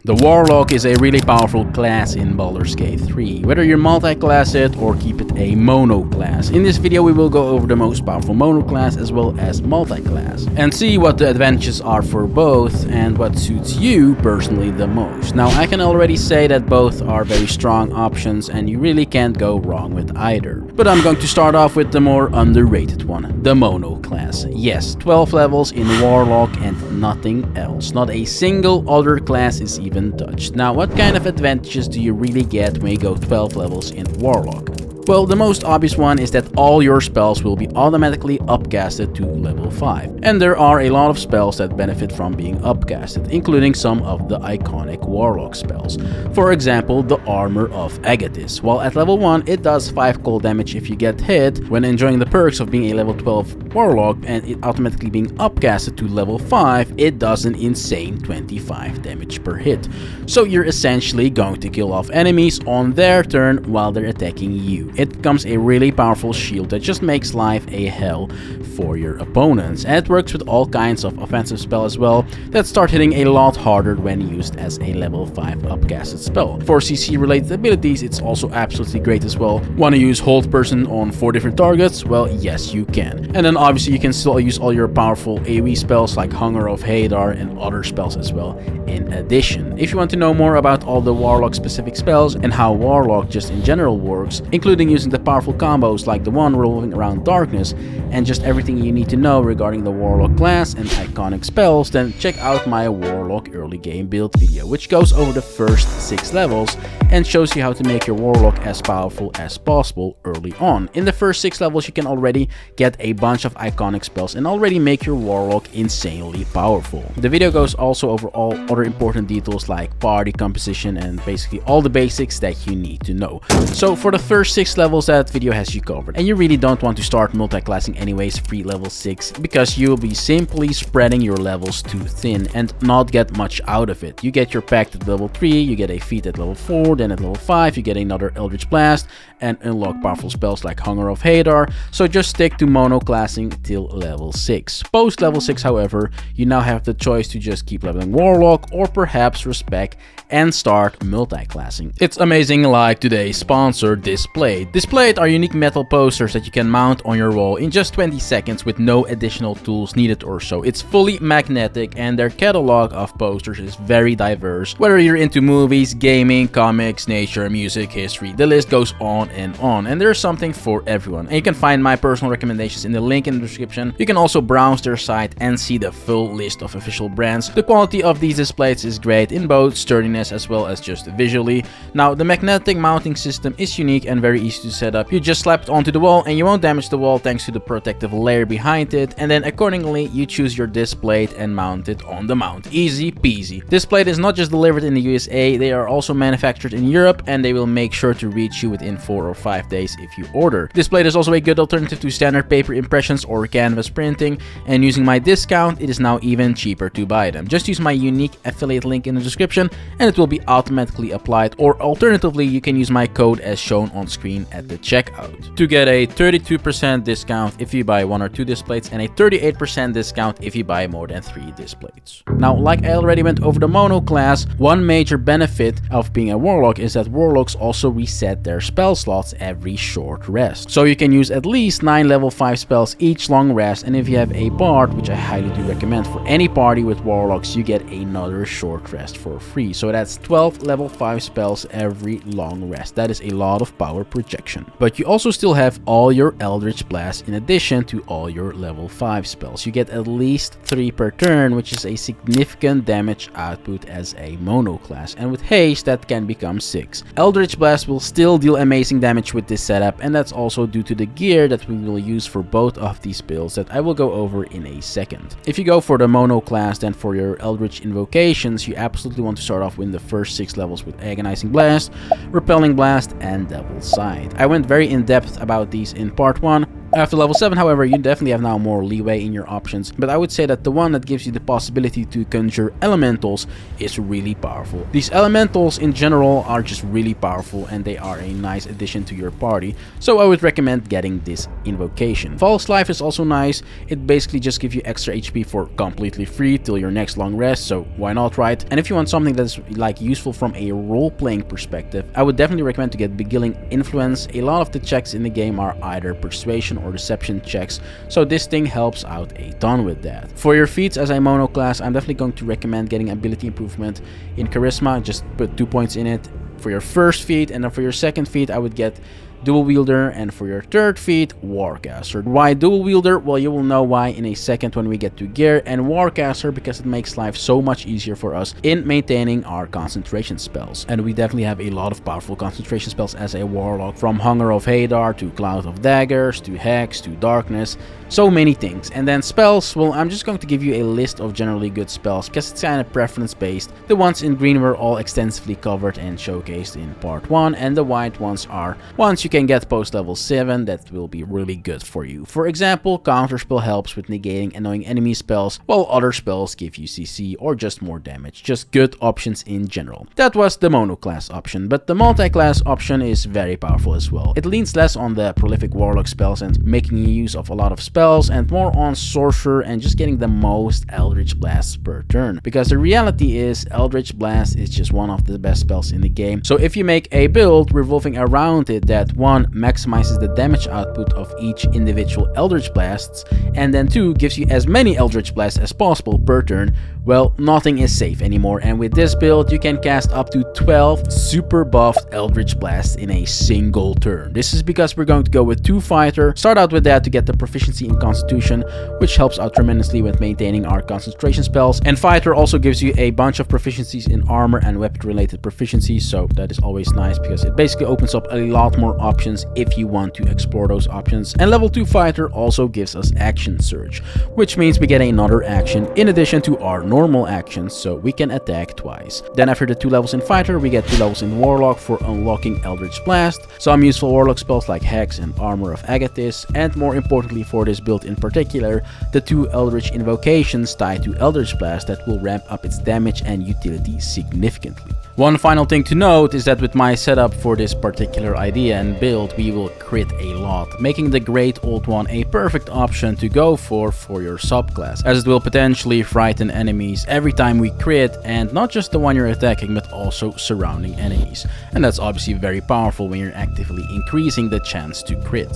The Warlock is a really powerful class in Baldur's Gate 3, whether you multi-class it or keep it a monoclass. In this video we will go over the most powerful monoclass as well as multi-class, and see what the advantages are for both and what suits you personally the most. Now I can already say that both are very strong options and you really can't go wrong with either. But I'm going to start off with the more underrated one, the monoclass. Yes, 12 levels in Warlock and nothing else. Not a single other class is even touched. Now, what kind of advantages do you really get when you go 12 levels in Warlock? Well, the most obvious one is that all your spells will be automatically upcasted to level 5. And there are a lot of spells that benefit from being upcasted, including some of the iconic Warlock spells. For example, the Armor of Agathis. While at level 1 it does 5 cold damage if you get hit, when enjoying the perks of being a level 12 Warlock and it automatically being upcasted to level 5, it does an insane 25 damage per hit. So you're essentially going to kill off enemies on their turn while they're attacking you. It becomes a really powerful shield that just makes life a hell for your opponents, and it works with all kinds of offensive spells as well that start hitting a lot harder when used as a level 5 upcasted spell. For CC related abilities it's also absolutely great as well. Want to use Hold Person on 4 different targets? Well, yes you can. And then obviously you can still use all your powerful AoE spells like Hunger of Hadar and other spells as well in addition. If you want to know more about all the Warlock specific spells and how Warlock just in general works, including using the powerful combos like the one revolving around darkness and just everything you need to know regarding the Warlock class and iconic spells, then check out my Warlock early game build video, which goes over the first 6 levels and shows you how to make your Warlock as powerful as possible early on. In the first 6 levels you can already get a bunch of iconic spells and already make your Warlock insanely powerful. The video goes also over all other important details like party composition and basically all the basics that you need to know. So for the first 6 levels that video has you covered, and you really don't want to start multiclassing anyways pre-level 6 because you will be simply spreading your levels too thin and not get much out of it. You get your pact at level 3, you get a feat at level 4, then at level 5 you get another Eldritch Blast and unlock powerful spells like Hunger of Hadar, so just stick to monoclassing till level 6. Post level 6 however, you now have the choice to just keep leveling Warlock or perhaps respec and start multiclassing. It's amazing like today's sponsor, Displayed. Displayed are unique metal posters that you can mount on your wall in just 20 seconds with no additional tools needed or so. It's fully magnetic and their catalog of posters is very diverse. Whether you're into movies, gaming, comics, nature, music, history, the list goes on, and there's something for everyone. And you can find my personal recommendations in the link in the description. You can also browse their site and see the full list of official brands. The quality of these displays is great in both sturdiness as well as just visually. Now the magnetic mounting system is unique and very easy to set up. You just slap it onto the wall and you won't damage the wall thanks to the protective layer behind it, and then accordingly you choose your display and mount it on the mount. Easy peasy. Display is not just delivered in the USA, they are also manufactured in Europe and they will make sure to reach you within 4 or 5 days if you order. Display is also a good alternative to standard paper impressions or canvas printing, and using my discount it is now even cheaper to buy them. Just use my unique affiliate link in the description and it will be automatically applied, or alternatively you can use my code as shown on screen at the checkout to get a 32% discount if you buy 1 or 2 displays and a 38% discount if you buy more than 3 displays. Now, like I already went over the mono class, one major benefit of being a Warlock is that Warlocks also reset their spell slots every short rest. So you can use at least 9 level 5 spells each long rest, and if you have a Bard, which I highly do recommend for any party with Warlocks, you get another short rest for free. So that's 12 level 5 spells every long rest. That is a lot of power projection. But you also still have all your Eldritch Blast in addition to all your level 5 spells. You get at least 3 per turn, which is a significant damage output as a mono class, and with haste that can become 6. Eldritch Blast will still deal amazing damage with this setup, and that's also due to the gear that we will use for both of these builds that I will go over in a second. If you go for the mono class, then for your Eldritch invocations you absolutely want to start off with the first 6 levels with Agonizing Blast, Repelling Blast and Devil's Sight. I went very in depth about these in part 1, After level 7, however, you definitely have now more leeway in your options, but I would say that the one that gives you the possibility to conjure elementals is really powerful. These elementals in general are just really powerful and they are a nice addition to your party, so I would recommend getting this invocation. False Life is also nice. It basically just gives you extra HP for completely free till your next long rest, so why not, right? And if you want something that's like useful from a role-playing perspective, I would definitely recommend to get Beguiling Influence. A lot of the checks in the game are either persuasion or deception checks, so this thing helps out a ton with that. For your feats as a monoclass, I'm definitely going to recommend getting ability improvement in charisma. Just put 2 points in it for your first feat, and then for your second feat I would get Dual Wielder, and for your third feat, Warcaster. Why Dual Wielder? Well, you will know why in a second when we get to gear, and Warcaster because it makes life so much easier for us in maintaining our concentration spells. And we definitely have a lot of powerful concentration spells as a Warlock, from Hunger of Hadar to Cloud of Daggers to Hex to Darkness, so many things. And then spells, well, I'm just going to give you a list of generally good spells because it's kind of preference based. The ones in green were all extensively covered and showcased in part 1, and the white ones are once you can get post level 7 that will be really good for you. For example, Counterspell helps with negating annoying enemy spells, while other spells give you CC or just more damage. Just good options in general. That was the monoclass option, but the multi-class option is very powerful as well. It leans less on the prolific Warlock spells and making use of a lot of spells, and more on Sorcerer and just getting the most Eldritch Blasts per turn. Because the reality is, Eldritch Blast is just one of the best spells in the game. So if you make a build revolving around it that 1 maximizes the damage output of each individual Eldritch Blasts, and then 2 gives you as many Eldritch Blasts as possible per turn, well, nothing is safe anymore. And with this build, you can cast up to 12 super buffed Eldritch Blasts in a single turn. This is because we're going to go with 2 Fighter, start out with that to get the proficiency in Constitution, which helps out tremendously with maintaining our concentration spells. And Fighter also gives you a bunch of proficiencies in armor and weapon related proficiencies, so that is always nice because it basically opens up a lot more options if you want to explore those options. And level 2 Fighter also gives us Action Surge, which means we get another action in addition to our normal actions, so we can attack twice. Then after the 2 levels in Fighter, we get 2 levels in Warlock for unlocking Eldritch Blast, some useful Warlock spells like Hex and Armor of Agathis, and more importantly for this build in particular, the 2 Eldritch invocations tied to Eldritch Blast that will ramp up its damage and utility significantly. One final thing to note is that with my setup for this particular idea and build, we will crit a lot, making the Great Old One a perfect option to go for your subclass, as it will potentially frighten enemies every time we crit, and not just the one you're attacking but also surrounding enemies. And that's obviously very powerful when you're actively increasing the chance to crit.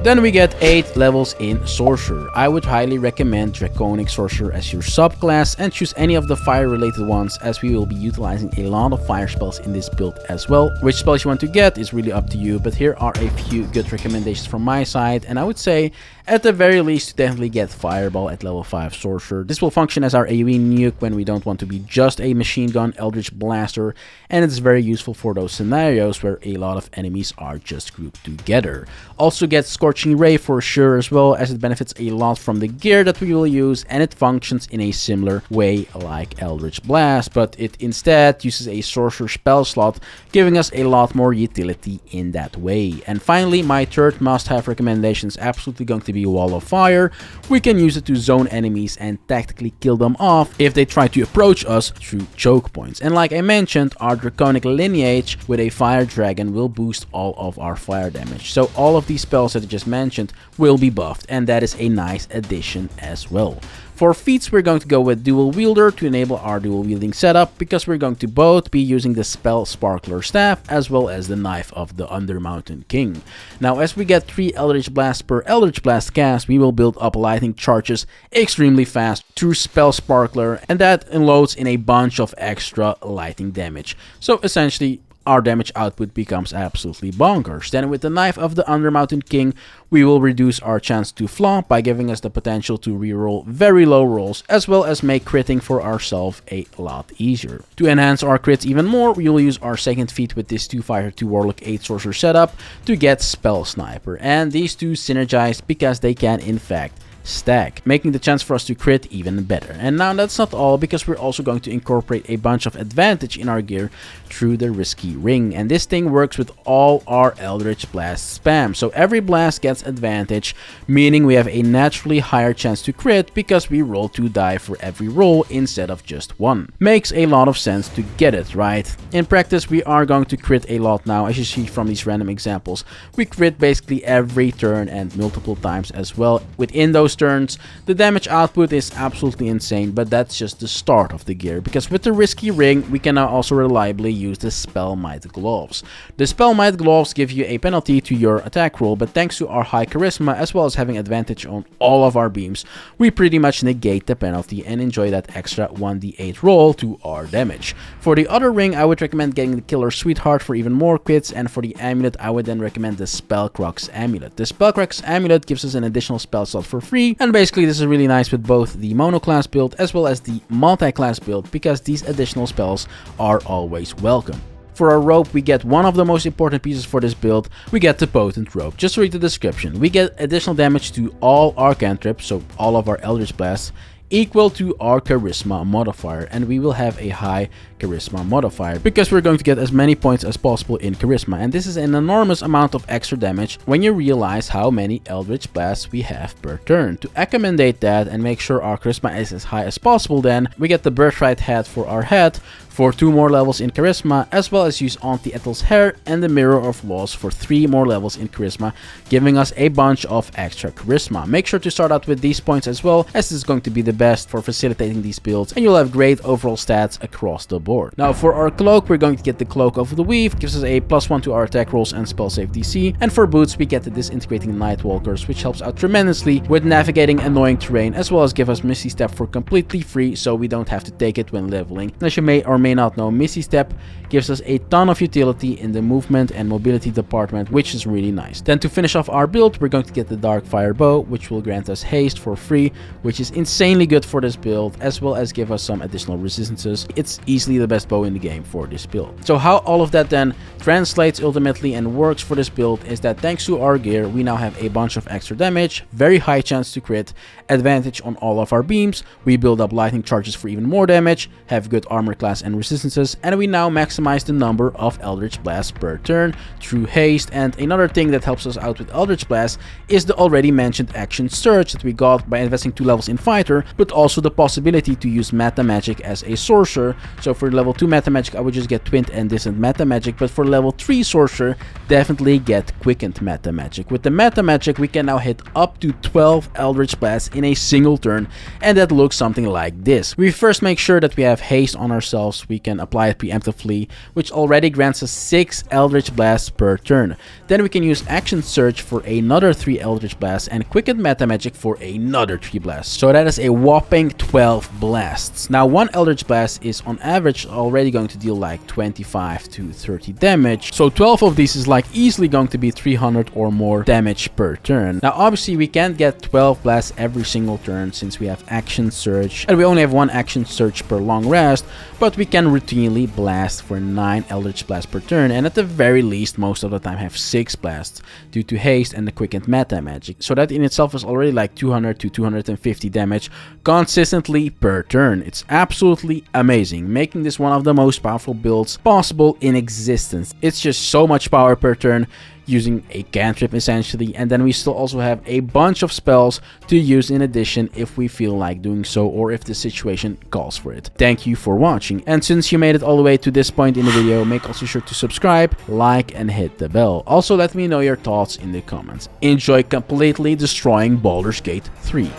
Then we get 8 levels in Sorcerer. I would highly recommend Draconic Sorcerer as your subclass and choose any of the fire related ones, as we will be utilizing a lot of fire spells in this build as well. Which spells you want to get is really up to you, but here are a few good recommendations from my side, and I would say at the very least to definitely get Fireball at level 5 Sorcerer. This will function as our AoE nuke when we don't want to be just a machine gun Eldritch Blaster, and it's very useful for those scenarios where a lot of enemies are just grouped together. Also get Scorching Ray for sure as well, as it benefits a lot from the gear that we will use, and it functions in a similar way like Eldritch Blast, but it instead uses a Sorcerer spell slot, giving us a lot more utility in that way. And finally, my third must-have recommendation is absolutely going to be Wall of Fire. We can use it to zone enemies and tactically kill them off if they try to approach us through choke points. And like I mentioned, our Draconic Lineage with a Fire Dragon will boost all of our fire damage. So all of these spells that I just mentioned will be buffed, and that is a nice addition as well. For feats, we're going to go with Dual Wielder to enable our dual wielding setup, because we're going to both be using the Spell Sparkler Staff as well as the Knife of the Undermountain King. Now, as we get 3 Eldritch Blasts per Eldritch Blast cast, we will build up lightning charges extremely fast through Spell Sparkler, and that unloads in a bunch of extra lightning damage. So essentially, our damage output becomes absolutely bonkers. Then with the Knife of the Undermountain King, we will reduce our chance to flop by giving us the potential to reroll very low rolls, as well as make critting for ourselves a lot easier. To enhance our crits even more, we will use our second feat with this 2 Fighter 2 Warlock 8 Sorcerer setup to get Spell Sniper, and these two synergize because they can in fact stack, making the chance for us to crit even better. And now that's not all, because we're also going to incorporate a bunch of advantage in our gear through the risky ring, and this thing works with all our Eldritch Blast spam. So every blast gets advantage, meaning we have a naturally higher chance to crit because we roll 2 die for every roll instead of just 1. Makes a lot of sense to get it, right? In practice, we are going to crit a lot now, as you see from these random examples. We crit basically every turn and multiple times as well. Within those turns, the damage output is absolutely insane, but that's just the start of the gear, because with the risky ring, we can now also reliably use the Spell Might Gloves. The Spell Might Gloves give you a penalty to your attack roll, but thanks to our high charisma as well as having advantage on all of our beams, we pretty much negate the penalty and enjoy that extra 1d8 roll to our damage. For the other ring, I would recommend getting the Killer Sweetheart for even more crits, and for the amulet, I would then recommend the Spellcrux Amulet. The Spellcrux Amulet gives us an additional spell slot for free, and basically this is really nice with both the Monoclass build as well as the Multiclass build, because these additional spells are always welcome. For our rope, we get one of the most important pieces for this build. We get the Potent Rope. Just read the description. We get additional damage to all our cantrips, so all of our Eldritch Blasts, equal to our charisma modifier, and we will have a high charisma modifier because we're going to get as many points as possible in charisma, and this is an enormous amount of extra damage when you realize how many Eldritch Blasts we have per turn. To accommodate that and make sure our charisma is as high as possible, then we get the Birthright Hat for our head for 2 more levels in charisma, as well as use Auntie Ethel's hair and the Mirror of Laws for 3 more levels in charisma, giving us a bunch of extra charisma. Make sure to start out with these points as well, as this is going to be the best for facilitating these builds, and you'll have great overall stats across the board. Now for our cloak, we're going to get the Cloak of the Weave, gives us a +1 to our attack rolls and spell save DC, and for boots we get the Disintegrating Nightwalkers, which helps out tremendously with navigating annoying terrain, as well as give us Misty Step for completely free, so we don't have to take it when leveling. And as you may or may not know, Misty Step gives us a ton of utility in the movement and mobility department, which is really nice. Then to finish off our build, we're going to get the Darkfire Bow, which will grant us haste for free, which is insanely good for this build, as well as give us some additional resistances. It's easily the best bow in the game for this build. So how all of that then translates ultimately and works for this build is that thanks to our gear, we now have a bunch of extra damage, very high chance to crit, advantage on all of our beams, we build up lightning charges for even more damage, have good armor class and resistances, and we now maximize the number of Eldritch Blasts per turn through haste. And another thing that helps us out with Eldritch Blast is the already mentioned action surge that we got by investing 2 levels in fighter, but also the possibility to use Meta Magic as a sorcerer. So for level 2 Meta Magic, I would just get Twin and Distant Meta Magic, but for level 3 sorcerer, definitely get Quickened Meta Magic. With the Meta Magic, we can now hit up to 12 Eldritch Blasts in a single turn, and that looks something like this. We first make sure that we have haste on ourselves. We can apply it preemptively, which already grants us 6 Eldritch Blasts per turn. Then we can use Action Surge for another 3 Eldritch Blasts and Quickened Meta Magic for another 3 blasts. So that is a whopping 12 blasts. Now 1 Eldritch Blast is on average already going to deal like 25 to 30 damage. So 12 of these is like easily going to be 300 or more damage per turn. Now obviously we can't get 12 blasts every single turn since we have Action Surge, and we only have 1 Action Surge per long rest, but we can routinely blast for 9 Eldritch Blasts per turn, and at the very least most of the time have 6 blasts due to haste and the Quickened Meta Magic. So that in itself is already like 200 to 250 damage consistently per turn. It's absolutely amazing, making this one of the most powerful builds possible in existence. It's just so much power per turn, using a cantrip essentially, and then we still also have a bunch of spells to use in addition if we feel like doing so or if the situation calls for it. Thank you for watching, and since you made it all the way to this point in the video, make also sure to subscribe, like, and hit the bell. Also let me know your thoughts in the comments. Enjoy completely destroying Baldur's Gate 3.